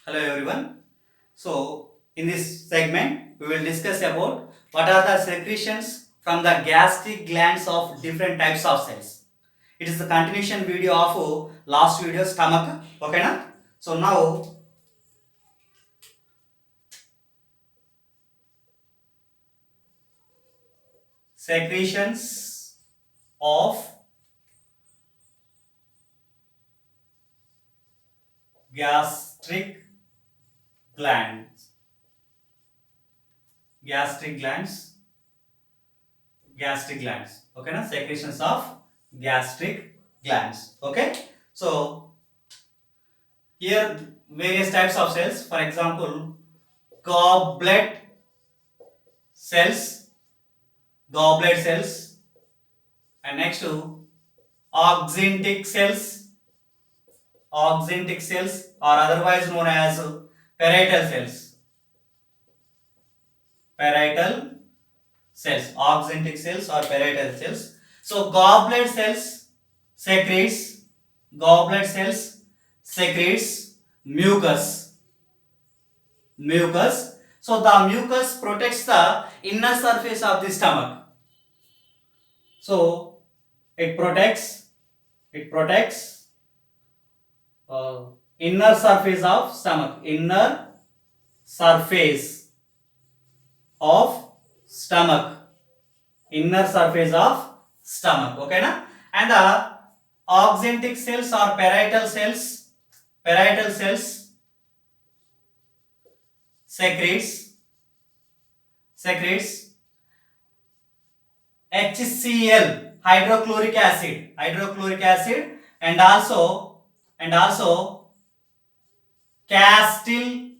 Hello everyone. So in this segment we will discuss about what are the secretions from the gastric glands of different types of cells. It is the continuation video of last video stomach. Okay na? So now secretions of gastric glands. Gastric glands. Gastric glands. Okay na? Secretions of gastric glands. Okay. So here various types of cells. For example, goblet cells, goblet cells, and next to oxyntic cells or otherwise known as parietal cells, parietal cells, oxyntic cells or parietal cells. So goblet cells secretes, goblet cells secretes mucus. So the mucus protects the inner surface of the stomach. So it protects uh, inner surface of stomach, inner surface of stomach, inner surface of stomach. Okay na? And the oxyntic cells or parietal cells secretes HCl, hydrochloric acid, and also castyl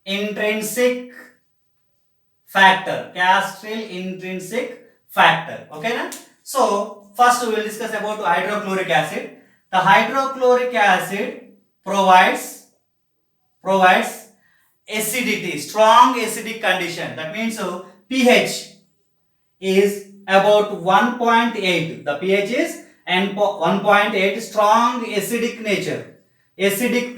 intrinsic factor. Okay na? So first we will discuss about hydrochloric acid. The hydrochloric acid provides acidity, strong acidic condition. That means pH is about 1.8. The pH is 1.8, strong acidic nature, acidic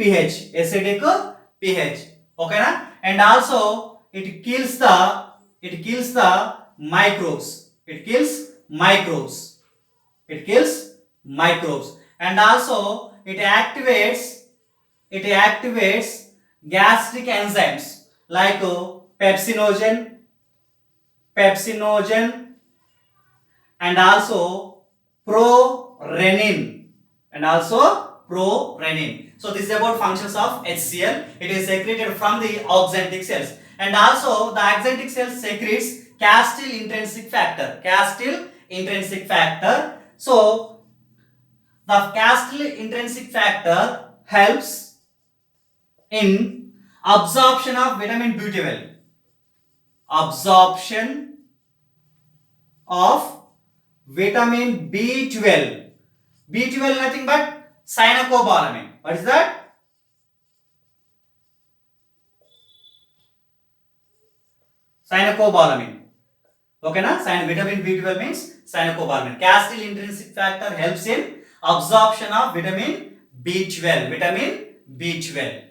pH. Okay na? And also it kills the microbes. It kills microbes. And also it activates gastric enzymes like pepsinogen and also prorenin So this is about functions of HCl. It is secreted from the oxyntic cells, and also the oxyntic cells secretes castyl intrinsic factor. So the castyl intrinsic factor helps in absorption of vitamin B12. Absorption of vitamin B12. B12 nothing but cyanocobalamin. What is that? Cyanocobalamin. Okay na? Vitamin B12 means cyanocobalamin. Castyl intrinsic factor helps in absorption of vitamin B12.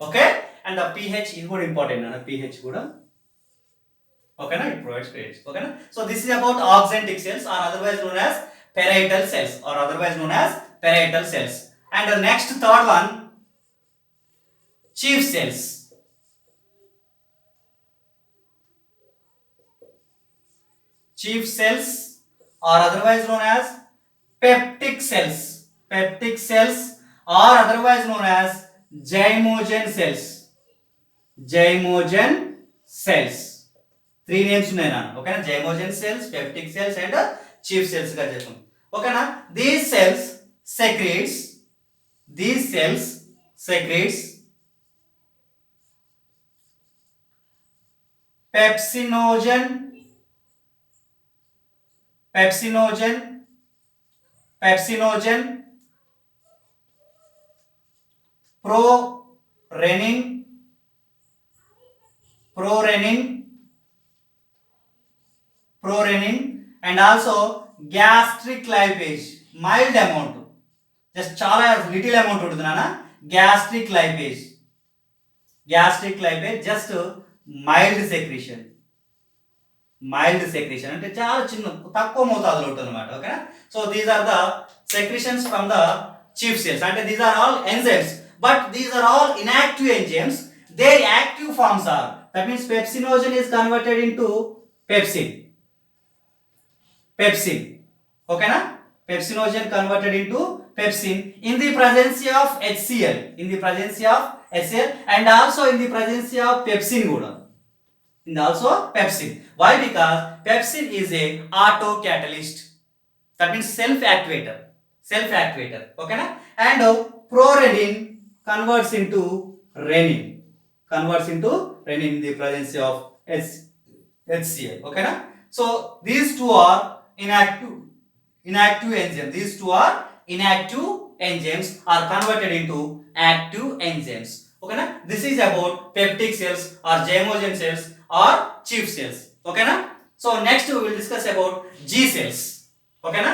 Okay? And the pH is very important. pH kuda. Okay na? It provides pH. Okay na? So this is about oxyntic cells or otherwise known as parietal cells. And the next third one, chief cells. Chief cells or otherwise known as peptic cells or otherwise known as zymogen cells. Three names ఉన్నాయి నా ఓకేనా zymogen cells, peptic cells and chief cells గా చెప్తాం ఓకేనా these cells secretes pepsinogen prorenin and also gastric lipase, mild amount, just చాలా little amount ఉంటుంది నాన్న gastric lipase. Gastric lipase just mild secretion, mild secretion అంటే చాలా చిన్న తక్కువ మోతాదులో ఉంటుంది అనమాట. ఓకేనా. So these are the secretions from the chief cells. అంటే these are all enzymes, but these are all inactive enzymes. Their active forms are, that means pepsinogen is converted into pepsin. Pepsin. ఓకేనా. Pepsinogen converted into pepsin in the presence of HCl, in the presence of HCl, and also in the presence of pepsin కూడా. And also pepsin. Why? Because pepsin is a autocatalyst. That means self activator. Self activator. Okay na? And prorenin converts into renin. Converts into renin in the presence of HCl. Okay na? So these two are inactive enzymes. These two are inactive enzymes are converted into active enzymes. Okay na? This is about peptic cells or zymogen cells or chief cells. Okay na? So next we will discuss about G cells. Okay na?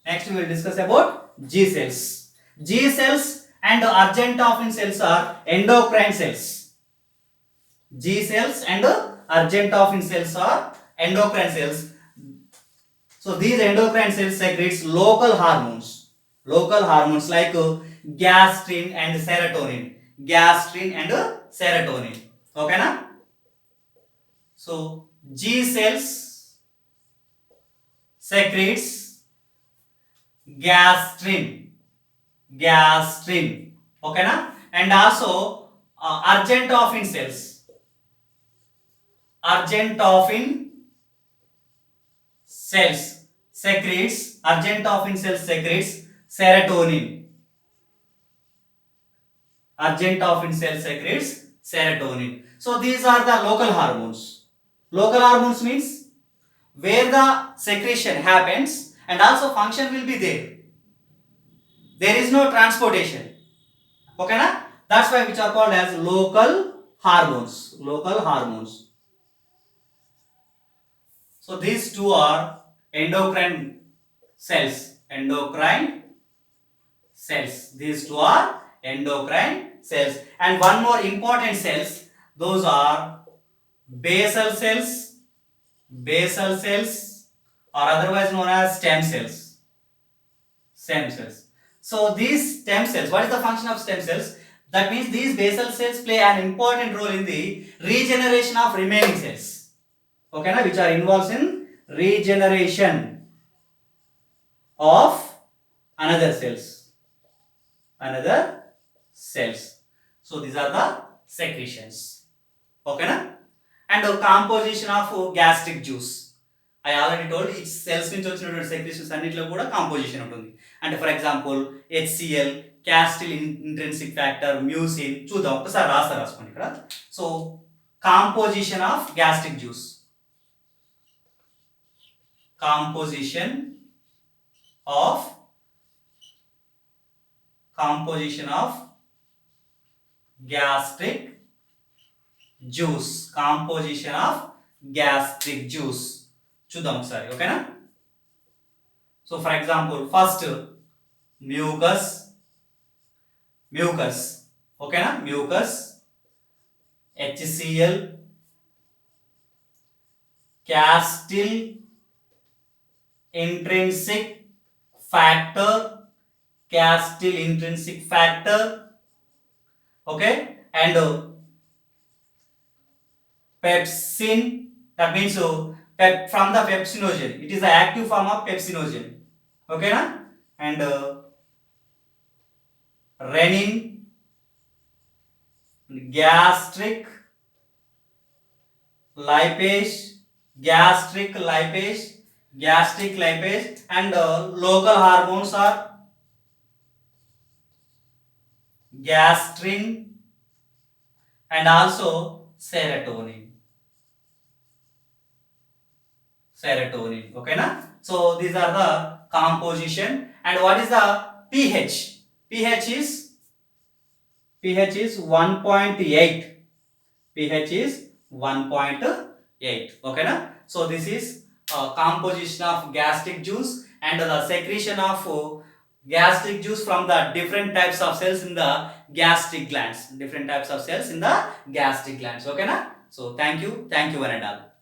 Next we will discuss about G cells. G cells and Argentophin cells are endocrine cells. G cells and Argentophin cells are endocrine cells. So these endocrine cells secretes local hormones like gastrin and serotonin. Gastrin and serotonin. Okay na? So G cells secretes gastrin. Okay na? And also Argentophin cells secretes serotonin. Argentophin cells secretes serotonin. So these are the local hormones. Local hormones means where the secretion happens and also function will be there. There is no transportation. Okay na? That's why which are called as local hormones. Local hormones. So these two are endocrine cells. These two are endocrine cells. And one more important cells, those are basal cells or otherwise known as stem cells. So these stem cells, what is the function of stem cells? That means these basal cells play an important role in the regeneration of remaining cells. Okay na? Which are involved in regeneration of another cells. So these are the secretions. Okay na? And composition of gastric juice. I already told each cells నుంచి వచ్చినటువంటి secretions అన్నిట్లో కూడా composition ఉంటుంది. అంటే for example HCl, castyl intrinsic factor, mucin. చూద్దాం ఒకసారి రాసుకోండి ఇక్కడ. So composition of gastric juice. Composition of gastric juice. చూద్దాం ఒకసారి. ఓకేనా. So for example first mucus. ఓకేనా. Mucus, HCl, castyl intrinsic factor. Okay, and pepsin. That means from the pepsinogen. It is the active form of pepsinogen. Okay na? And renin, gastric lipase, and local hormones are gastrin and also serotonin. Okay na? So these are the composition. And what is the pH? pH is 1.8. pH is 1.8. Okay na? So this is composition of gastric juice and the secretion of gastric juice from the different types of cells in the gastric glands. Different types of cells in the gastric glands. Okay na? So thank you one and all.